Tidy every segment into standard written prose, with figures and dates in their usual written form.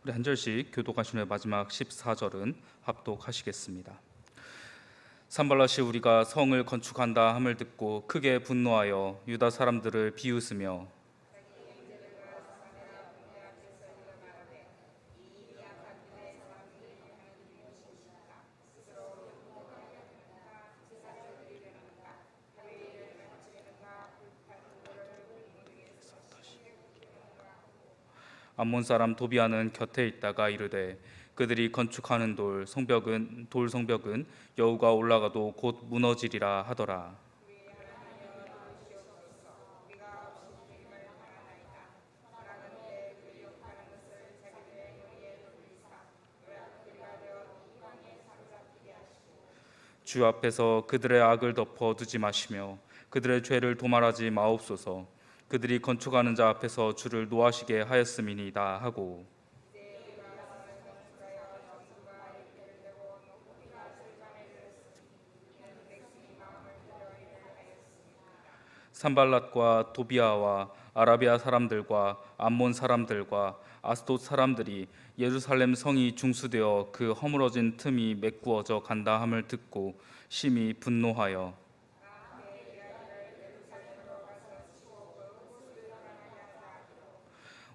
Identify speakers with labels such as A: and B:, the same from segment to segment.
A: 우리 한 절씩 교독하신 후에 마지막 14절은 합독하시겠습니다. 산발랏이 우리가 성을 건축한다 함을 듣고 크게 분노하여 유다 사람들을 비웃으며 암몬 사람 도비아는 곁에 있다가 이르되 그들이 건축하는 돌 성벽은 여우가 올라가도 곧 무너지리라 하더라. 주 앞에서 그들의 악을 덮어 두지 마시며 그들의 죄를 도말하지 마옵소서. 그들이 건축하는 자 앞에서 주를 노하시게 하였음이니이다 하고 산발랏과 도비아와 아라비아 사람들과 암몬 사람들과 아스돗 사람들이 예루살렘 성이 중수되어 그 허물어진 틈이 메꾸어져 간다 함을 듣고 심히 분노하여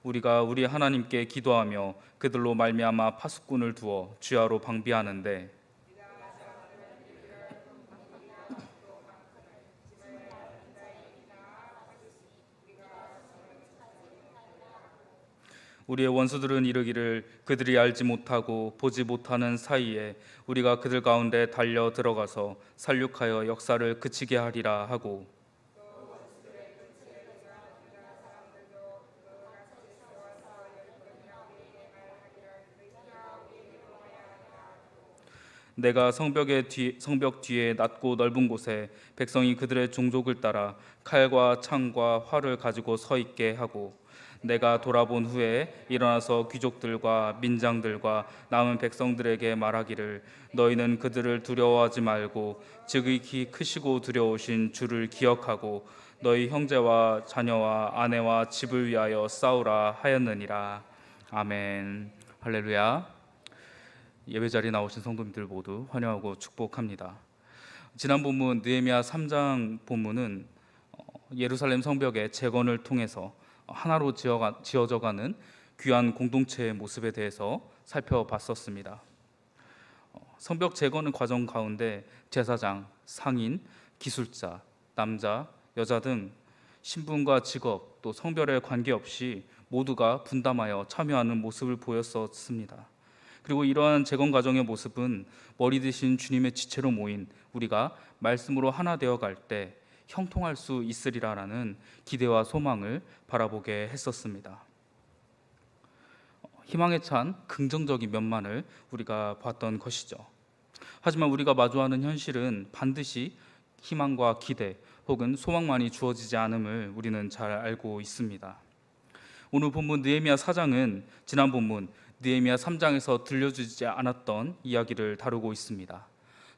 A: 우리가 우리 하나님께 기도하며 그들로 말미암아 파수꾼을 두어 주야로 방비하는데 우리의 원수들은 이르기를 그들이 알지 못하고 보지 못하는 사이에 우리가 그들 가운데 달려 들어가서 살육하여 역사를 그치게 하리라 하고 내가 성벽 뒤에 낮고 넓은 곳에 백성이 그들의 종족을 따라 칼과 창과 활을 가지고 서 있게 하고 내가 돌아본 후에 일어나서 귀족들과 민장들과 남은 백성들에게 말하기를 너희는 그들을 두려워하지 말고 지극히 크시고 두려우신 주를 기억하고 너희 형제와 자녀와 아내와 집을 위하여 싸우라 하였느니라. 아멘. 할렐루야. 예배 자리에 나오신 성도님들 모두 환영하고 축복합니다. 지난 본문 느헤미야 3장 본문은 예루살렘 성벽의 재건을 통해서 하나로 지어져가는 귀한 공동체의 모습에 대해서 살펴봤었습니다. 성벽 재건 과정 가운데 제사장, 상인, 기술자, 남자, 여자 등 신분과 직업 또 성별에 관계없이 모두가 분담하여 참여하는 모습을 보였었습니다. 그리고 이러한 재건 과정의 모습은 머리 대신 주님의 지체로 모인 우리가 말씀으로 하나 되어 갈 때 형통할 수 있으리라라는 기대와 소망을 바라보게 했었습니다. 희망에 찬 긍정적인 면만을 우리가 봤던 것이죠. 하지만 우리가 마주하는 현실은 반드시 희망과 기대 혹은 소망만이 주어지지 않음을 우리는 잘 알고 있습니다. 오늘 본문 느헤미야 4장은 지난 본문 느헤미야 3장에서 들려주지 않았던 이야기를 다루고 있습니다.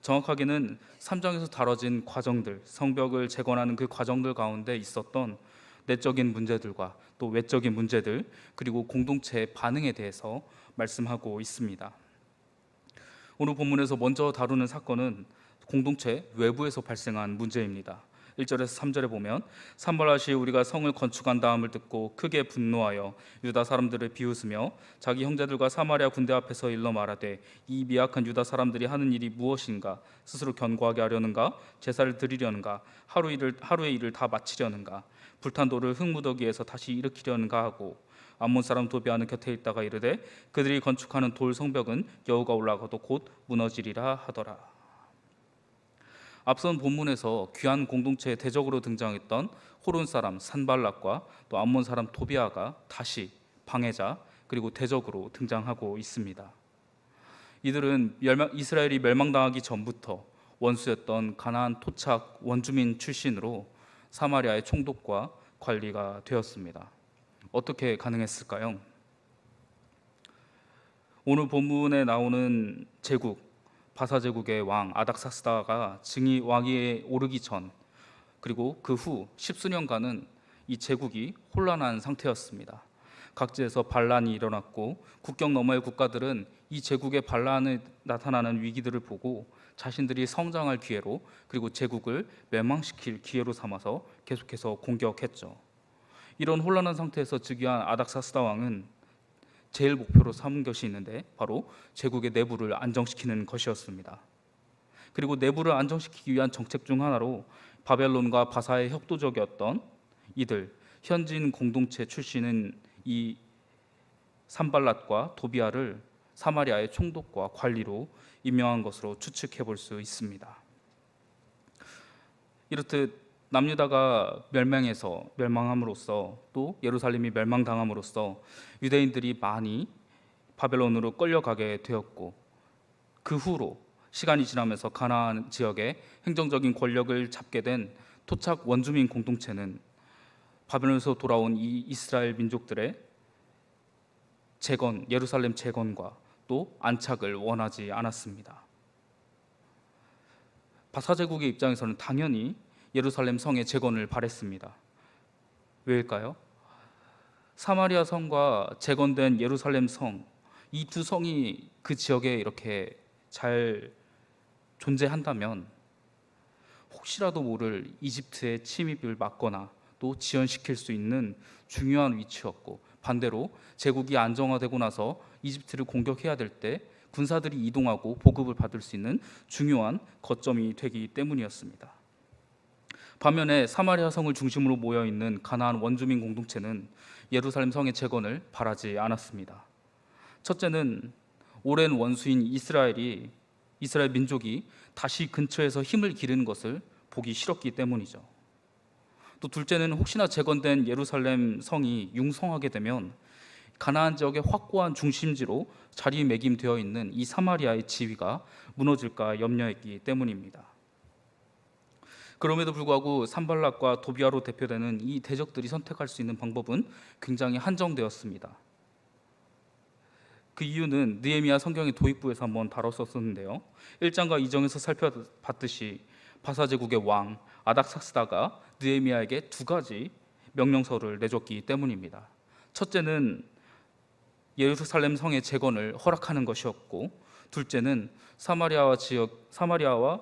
A: 정확하게는 3장에서 다뤄진 과정들, 성벽을 재건하는 그 과정들 가운데 있었던 내적인 문제들과 또 외적인 문제들, 그리고 공동체의 반응에 대해서 말씀하고 있습니다. 오늘 본문에서 먼저 다루는 사건은 공동체 외부에서 발생한 문제입니다. 1절에서 3절에 보면 산발랏이 우리가 성을 건축한다 함을 듣고 크게 분노하여 유다 사람들을 비웃으며 자기 형제들과 사마리아 군대 앞에서 일러 말하되 이 미약한 유다 사람들이 하는 일이 무엇인가? 스스로 견고하게 하려는가? 제사를 드리려는가? 하루의 일을 다 마치려는가? 불탄 돌을 흙무더기에서 다시 일으키려는가 하고 암몬 사람 도비아는 곁에 있다가 이르되 그들이 건축하는 돌 성벽은 여우가 올라가도 곧 무너지리라 하더라. 앞선 본문에서 귀한 공동체의 대적으로 등장했던 호론 사람 산발랏과 또 암몬 사람 도비아가 다시 방해자 그리고 대적으로 등장하고 있습니다. 이들은 이스라엘이 멸망당하기 전부터 원수였던 가나안 토착 원주민 출신으로 사마리아의 총독과 관리가 되었습니다. 어떻게 가능했을까요? 오늘 본문에 나오는 제국 바사 제국의 왕 아닥사스다가 증이 왕위에 오르기 전 그리고 그 후 십수년간은 이 제국이 혼란한 상태였습니다. 각지에서 반란이 일어났고 국경 너머의 국가들은 이 제국의 반란에 나타나는 위기들을 보고 자신들이 성장할 기회로 그리고 제국을 멸망시킬 기회로 삼아서 계속해서 공격했죠. 이런 혼란한 상태에서 즉위한 아닥사스다 왕은 제일 목표로 삼은 것이 있는데 바로 제국의 내부를 안정시키는 것이었습니다. 그리고 내부를 안정시키기 위한 정책 중 하나로 바벨론과 바사의 협도적이었던 이들 현지인 공동체 출신은 이 산발랏과 도비아를 사마리아의 총독과 관리로 임명한 것으로 추측해 볼 수 있습니다. 이렇듯 남유다가 멸망함으로써 또 예루살렘이 멸망당함으로써 유대인들이 많이 바벨론으로 끌려가게 되었고, 그 후로 시간이 지나면서 가나안 지역의 행정적인 권력을 잡게 된 토착 원주민 공동체는 바벨론에서 돌아온 이 이스라엘 민족들의 예루살렘 재건과 또 안착을 원하지 않았습니다. 바사 제국의 입장에서는 당연히 예루살렘 성의 재건을 바랬습니다. 왜일까요? 사마리아 성과 재건된 예루살렘 성, 이 두 성이 그 지역에 이렇게 잘 존재한다면 혹시라도 모를 이집트의 침입을 막거나 또 지연시킬 수 있는 중요한 위치였고, 반대로 제국이 안정화되고 나서 이집트를 공격해야 될 때 군사들이 이동하고 보급을 받을 수 있는 중요한 거점이 되기 때문이었습니다. 반면에 사마리아 성을 중심으로 모여 있는 가나안 원주민 공동체는 예루살렘 성의 재건을 바라지 않았습니다. 첫째는 오랜 원수인 이스라엘 민족이 다시 근처에서 힘을 기르는 것을 보기 싫었기 때문이죠. 또 둘째는 혹시나 재건된 예루살렘 성이 융성하게 되면 가나안 지역의 확고한 중심지로 자리매김되어 있는 이 사마리아의 지위가 무너질까 염려했기 때문입니다. 그럼에도 불구하고 산발랏과 도비아로 대표되는 이 대적들이 선택할 수 있는 방법은 굉장히 한정되었습니다. 그 이유는 느헤미야 성경의 도입부에서 한번 다뤘었는데요. 1장과 2장에서 살펴봤듯이 바사 제국의 왕 아닥사스다가 느헤미야에게 두 가지 명령서를 내줬기 때문입니다. 첫째는 예루살렘 성의 재건을 허락하는 것이었고, 둘째는 사마리아와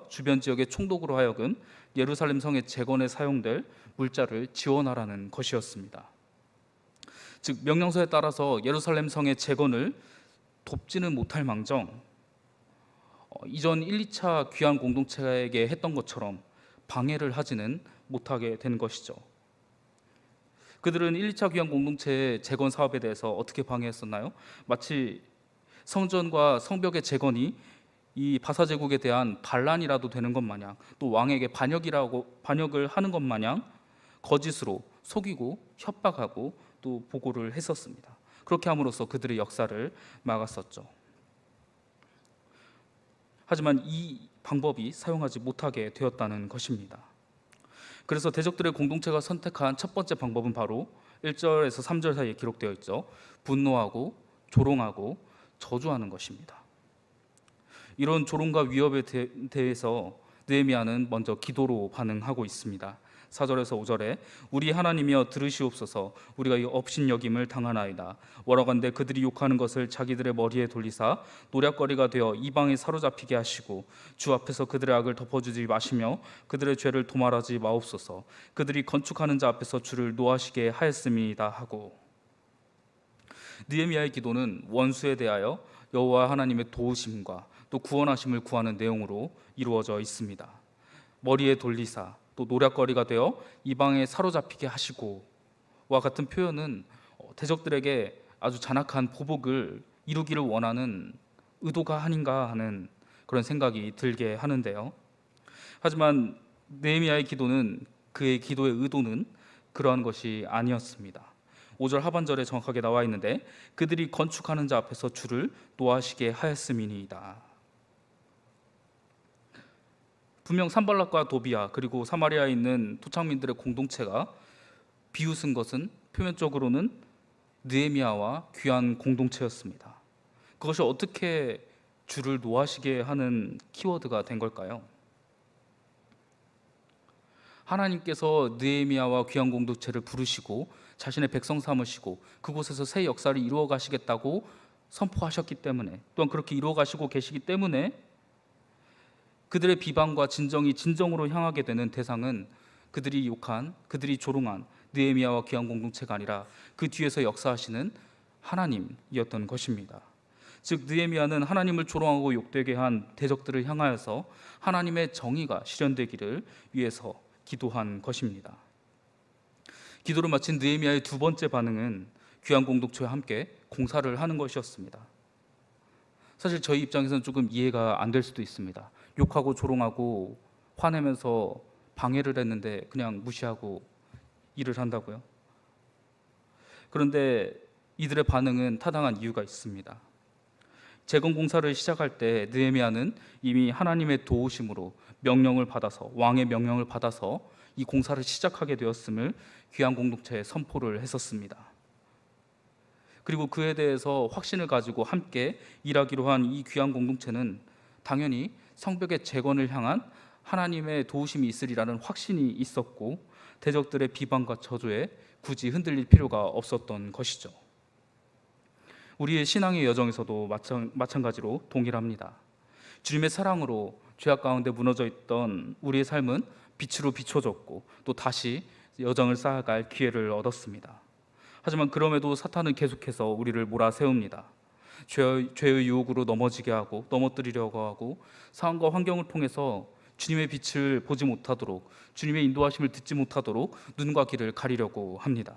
A: 주변 지역의 총독으로 하여금 예루살렘 성의 재건에 사용될 물자를 지원하라는 것이었습니다. 즉 명령서에 따라서 예루살렘 성의 재건을 돕지는 못할 망정 이전 1, 2차 귀환 공동체에게 했던 것처럼 방해를 하지는 못하게 된 것이죠. 그들은 1, 2차 귀환 공동체의 재건 사업에 대해서 어떻게 방해했었나요? 마치 성전과 성벽의 재건이 이 바사 제국에 대한 반란이라도 되는 것 마냥, 또 왕에게 반역을 하는 것 마냥 거짓으로 속이고 협박하고 또 보고를 했었습니다. 그렇게 함으로써 그들의 역사를 막았었죠. 하지만 이 방법이 사용하지 못하게 되었다는 것입니다. 그래서 대적들의 공동체가 선택한 첫 번째 방법은 바로 1절에서 3절 사이에 기록되어 있죠. 분노하고 조롱하고 저주하는 것입니다. 이런 조롱과 위협에 대해서 느헤미야는 먼저 기도로 반응하고 있습니다. 4절에서 5절에 우리 하나님이여 들으시옵소서, 우리가 이 업신여김을 당하나이다. 원하건대 그들이 욕하는 것을 자기들의 머리에 돌리사 노략거리가 되어 이방에 사로잡히게 하시고 주 앞에서 그들의 악을 덮어주지 마시며 그들의 죄를 도말하지 마옵소서. 그들이 건축하는 자 앞에서 주를 노하시게 하였음이다 하고, 느헤미야의 기도는 원수에 대하여 여호와 하나님의 도우심과 또 구원하심을 구하는 내용으로 이루어져 있습니다. 머리에 돌리사 또 노략거리가 되어 이방에 사로잡히게 하시고와 같은 표현은 대적들에게 아주 잔악한 보복을 이루기를 원하는 의도가 아닌가 하는 그런 생각이 들게 하는데요. 하지만 느헤미야의 기도는, 그의 기도의 의도는 그러한 것이 아니었습니다. 5절 하반절에 정확하게 나와 있는데 그들이 건축하는 자 앞에서 주를 노하시게 하였음이니이다. 분명 산발랏과 도비아 그리고 사마리아에 있는 토착민들의 공동체가 비웃은 것은 표면적으로는 느헤미야와 귀한 공동체였습니다. 그것이 어떻게 주를 노하시게 하는 키워드가 된 걸까요? 하나님께서 느헤미야와 귀한 공동체를 부르시고 자신의 백성 삼으시고 그곳에서 새 역사를 이루어 가시겠다고 선포하셨기 때문에, 또한 그렇게 이루어 가시고 계시기 때문에 그들의 비방과 진정이 진정으로 향하게 되는 대상은 그들이 욕한, 그들이 조롱한 느헤미야와 귀한 공동체가 아니라 그 뒤에서 역사하시는 하나님이었던 것입니다. 즉 느헤미야는 하나님을 조롱하고 욕되게 한 대적들을 향하여서 하나님의 정의가 실현되기를 위해서 기도한 것입니다. 기도를 마친 느헤미야의 두 번째 반응은 귀한 공동체와 함께 공사를 하는 것이었습니다. 사실 저희 입장에서는 조금 이해가 안 될 수도 있습니다. 욕하고 조롱하고 화내면서 방해를 했는데 그냥 무시하고 일을 한다고요? 그런데 이들의 반응은 타당한 이유가 있습니다. 재건 공사를 시작할 때 느헤미야는 이미 하나님의 도우심으로 명령을 받아서, 왕의 명령을 받아서 이 공사를 시작하게 되었음을 귀한 공동체에 선포를 했었습니다. 그리고 그에 대해서 확신을 가지고 함께 일하기로 한 이 귀한 공동체는 당연히 성벽의 재건을 향한 하나님의 도우심이 있으리라는 확신이 있었고 대적들의 비방과 저주에 굳이 흔들릴 필요가 없었던 것이죠. 우리의 신앙의 여정에서도 마찬가지로 동일합니다. 주님의 사랑으로 죄악 가운데 무너져 있던 우리의 삶은 빛으로 비춰졌고 또 다시 여정을 쌓아갈 기회를 얻었습니다. 하지만 그럼에도 사탄은 계속해서 우리를 몰아세웁니다. 죄의 유혹으로 넘어지게 하고 넘어뜨리려고 하고 상황과 환경을 통해서 주님의 빛을 보지 못하도록, 주님의 인도하심을 듣지 못하도록 눈과 귀를 가리려고 합니다.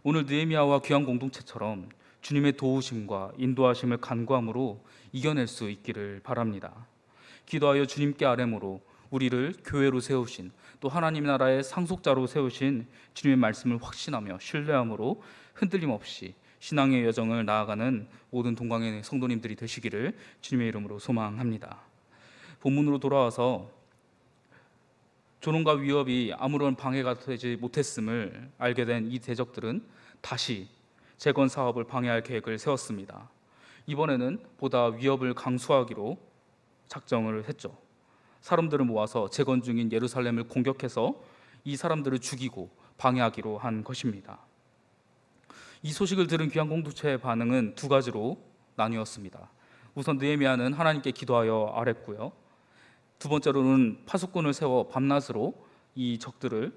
A: 오늘 느헤미야와 귀한 공동체처럼 주님의 도우심과 인도하심을 간구함으로 이겨낼 수 있기를 바랍니다. 기도하여 주님께 아뢰므로 우리를 교회로 세우신, 또 하나님 나라의 상속자로 세우신 주님의 말씀을 확신하며 신뢰함으로 흔들림 없이 신앙의 여정을 나아가는 모든 동광의 성도님들이 되시기를 주님의 이름으로 소망합니다. 본문으로 돌아와서 조롱과 위협이 아무런 방해가 되지 못했음을 알게 된 이 대적들은 다시 재건 사업을 방해할 계획을 세웠습니다. 이번에는 보다 위협을 강수하기로 작정을 했죠. 사람들을 모아서 재건 중인 예루살렘을 공격해서 이 사람들을 죽이고 방해하기로 한 것입니다. 이 소식을 들은 귀한 공동체의 반응은 두 가지로 나뉘었습니다. 우선 느헤미야는 하나님께 기도하여 아뢰고요. 두 번째로는 파수꾼을 세워 밤낮으로 이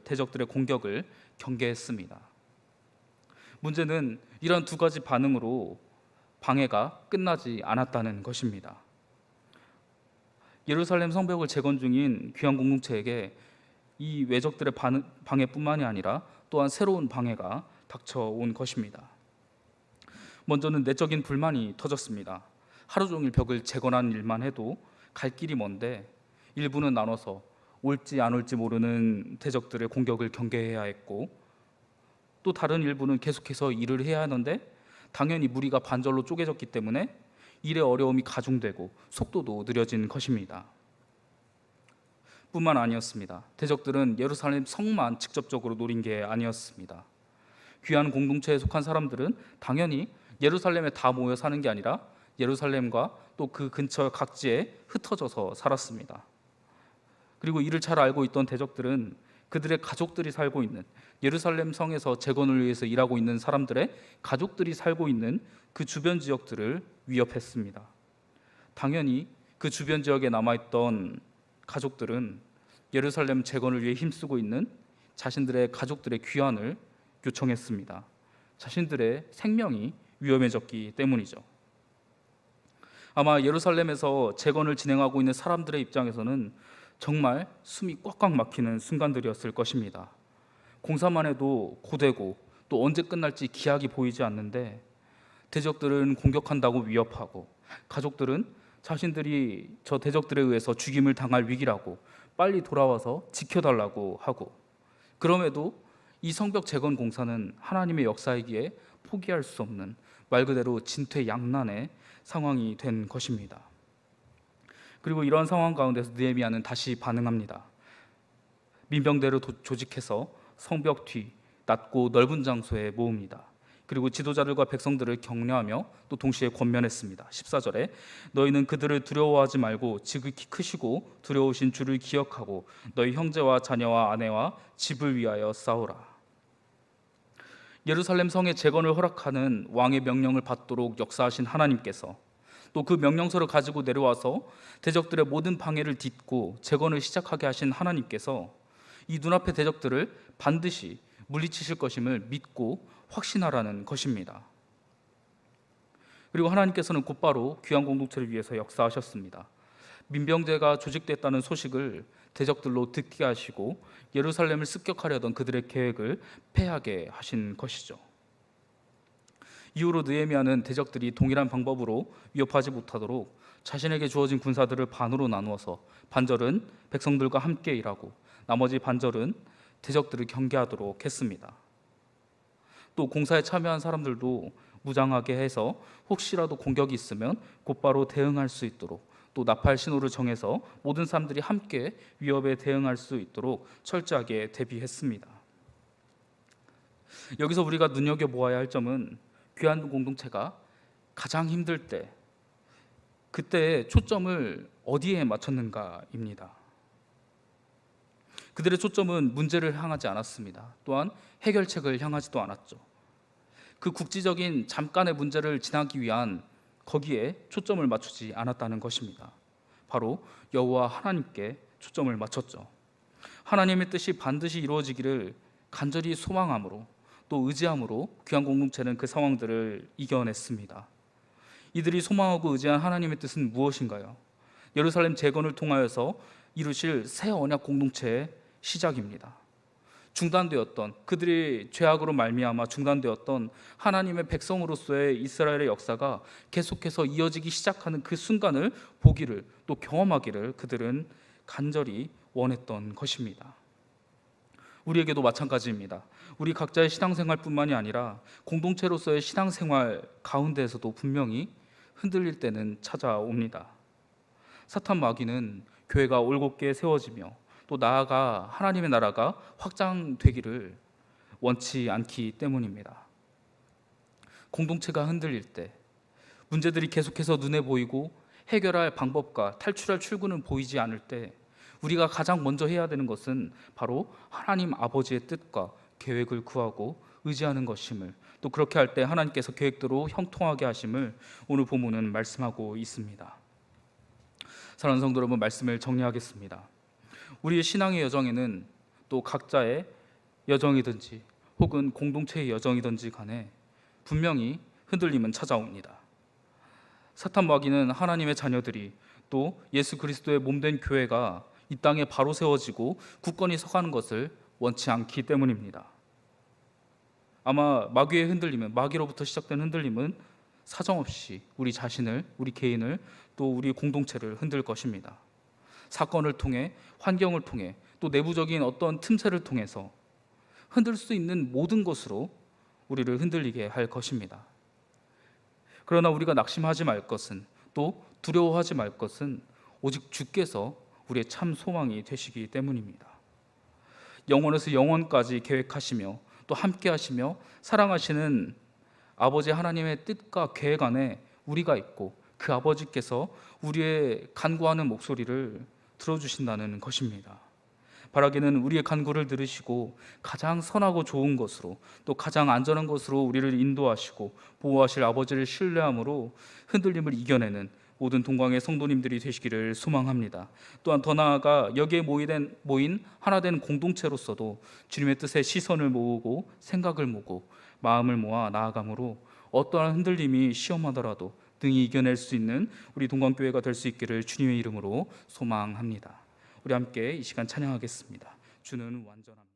A: 대적들의 공격을 경계했습니다. 문제는 이런 두 가지 반응으로 방해가 끝나지 않았다는 것입니다. 예루살렘 성벽을 재건 중인 귀한 공동체에게 이 외적들의 방해뿐만이 아니라 또한 새로운 방해가 닥쳐온 것입니다. 먼저는 내적인 불만이 터졌습니다. 하루 종일 벽을 재건한 일만 해도 갈 길이 먼데 일부는 나눠서 올지 안 올지 모르는 대적들의 공격을 경계해야 했고, 또 다른 일부는 계속해서 일을 해야 하는데 당연히 무리가 반절로 쪼개졌기 때문에 일의 어려움이 가중되고 속도도 느려진 것입니다. 뿐만 아니었습니다. 대적들은 예루살렘 성만 직접적으로 노린 게 아니었습니다. 귀한 공동체에 속한 사람들은 당연히 예루살렘에 다 모여 사는 게 아니라 예루살렘과 또 그 근처 각지에 흩어져서 살았습니다. 그리고 이를 잘 알고 있던 대적들은 그들의 가족들이 살고 있는, 예루살렘 성에서 재건을 위해서 일하고 있는 사람들의 가족들이 살고 있는 그 주변 지역들을 위협했습니다. 당연히 그 주변 지역에 남아있던 가족들은 예루살렘 재건을 위해 힘쓰고 있는 자신들의 가족들의 귀환을 요청했습니다. 자신들의 생명이 위험해졌기 때문이죠. 아마 예루살렘에서 재건을 진행하고 있는 사람들의 입장에서는 정말 숨이 꽉꽉 막히는 순간들이었을 것입니다. 공사만 해도 고되고 또 언제 끝날지 기약이 보이지 않는데 대적들은 공격한다고 위협하고, 가족들은 자신들이 저 대적들에 의해서 죽임을 당할 위기라고 빨리 돌아와서 지켜달라고 하고, 그럼에도 이 성벽 재건 공사는 하나님의 역사이기에 포기할 수 없는 말 그대로 진퇴양난의 상황이 된 것입니다. 그리고 이런 상황 가운데서 느헤미야는 다시 반응합니다. 민병대를 조직해서 성벽 뒤 낮고 넓은 장소에 모읍니다. 그리고 지도자들과 백성들을 격려하며 또 동시에 권면했습니다. 14절에 너희는 그들을 두려워하지 말고 지극히 크시고 두려우신 주를 기억하고 너희 형제와 자녀와 아내와 집을 위하여 싸우라. 예루살렘 성의 재건을 허락하는 왕의 명령을 받도록 역사하신 하나님께서 또 그 명령서를 가지고 내려와서 대적들의 모든 방해를 딛고 재건을 시작하게 하신 하나님께서 이 눈앞의 대적들을 반드시 물리치실 것임을 믿고 확신하라는 것입니다. 그리고 하나님께서는 곧바로 귀한 공동체를 위해서 역사하셨습니다. 민병대가 조직됐다는 소식을 대적들로 듣게 하시고 예루살렘을 습격하려던 그들의 계획을 패하게 하신 것이죠. 이후로 느헤미야는 대적들이 동일한 방법으로 위협하지 못하도록 자신에게 주어진 군사들을 반으로 나누어서 반절은 백성들과 함께 일하고 나머지 반절은 대적들을 경계하도록 했습니다. 또 공사에 참여한 사람들도 무장하게 해서 혹시라도 공격이 있으면 곧바로 대응할 수 있도록 또 나팔 신호를 정해서 모든 사람들이 함께 위협에 대응할 수 있도록 철저하게 대비했습니다. 여기서 우리가 눈여겨보아야 할 점은 귀한 공동체가 가장 힘들 때 그때의 초점을 어디에 맞췄는가입니다. 그들의 초점은 문제를 향하지 않았습니다. 또한 해결책을 향하지도 않았죠. 그 국지적인 잠깐의 문제를 지나기 위한 거기에 초점을 맞추지 않았다는 것입니다. 바로 여호와 하나님께 초점을 맞췄죠. 하나님의 뜻이 반드시 이루어지기를 간절히 소망함으로 또 의지함으로 귀한 공동체는 그 상황들을 이겨냈습니다. 이들이 소망하고 의지한 하나님의 뜻은 무엇인가요? 예루살렘 재건을 통하여서 이루실 새 언약 공동체의 시작입니다. 중단되었던 그들이 죄악으로 말미암아 중단되었던 하나님의 백성으로서의 이스라엘의 역사가 계속해서 이어지기 시작하는 그 순간을 보기를 또 경험하기를 그들은 간절히 원했던 것입니다. 우리에게도 마찬가지입니다. 우리 각자의 신앙생활뿐만이 아니라 공동체로서의 신앙생활 가운데에서도 분명히 흔들릴 때는 찾아옵니다. 사탄 마귀는 교회가 올곧게 세워지며 또 나아가 하나님의 나라가 확장되기를 원치 않기 때문입니다. 공동체가 흔들릴 때 문제들이 계속해서 눈에 보이고 해결할 방법과 탈출할 출구는 보이지 않을 때 우리가 가장 먼저 해야 되는 것은 바로 하나님 아버지의 뜻과 계획을 구하고 의지하는 것임을 또 그렇게 할 때 하나님께서 계획대로 형통하게 하심을 오늘 본문은 말씀하고 있습니다. 사랑하는 성도 여러분, 말씀을 정리하겠습니다. 우리의 신앙의 여정에는 또 각자의 여정이든지 혹은 공동체의 여정이든지 간에 분명히 흔들림은 찾아옵니다. 사탄 마귀는 하나님의 자녀들이 또 예수 그리스도의 몸된 교회가 이 땅에 바로 세워지고 굳건히 서가는 것을 원치 않기 때문입니다. 아마 마귀의 흔들림은 마귀로부터 시작된 흔들림은 사정없이 우리 자신을, 우리 개인을 또 우리 공동체를 흔들 것입니다. 사건을 통해, 환경을 통해 또 내부적인 어떤 틈새를 통해서 흔들 수 있는 모든 것으로 우리를 흔들리게 할 것입니다. 그러나 우리가 낙심하지 말 것은 또 두려워하지 말 것은 오직 주께서 우리의 참 소망이 되시기 때문입니다. 영원에서 영원까지 계획하시며 또 함께 하시며 사랑하시는 아버지 하나님의 뜻과 계획 안에 우리가 있고 그 아버지께서 우리의 간구하는 목소리를 들어주신다는 것입니다. 바라기는 우리의 간구를 들으시고 가장 선하고 좋은 것으로 또 가장 안전한 것으로 우리를 인도하시고 보호하실 아버지를 신뢰함으로 흔들림을 이겨내는 모든 동광의 성도님들이 되시기를 소망합니다. 또한 더 나아가 여기에 모인 하나된 공동체로서도 주님의 뜻에 시선을 모으고 생각을 모으고 마음을 모아 나아감으로 어떠한 흔들림이 시험하더라도 등이 이겨낼 수 있는 우리 동광교회가 될 수 있기를 주님의 이름으로 소망합니다. 우리 함께 이 시간 찬양하겠습니다. 주는 완전합니다.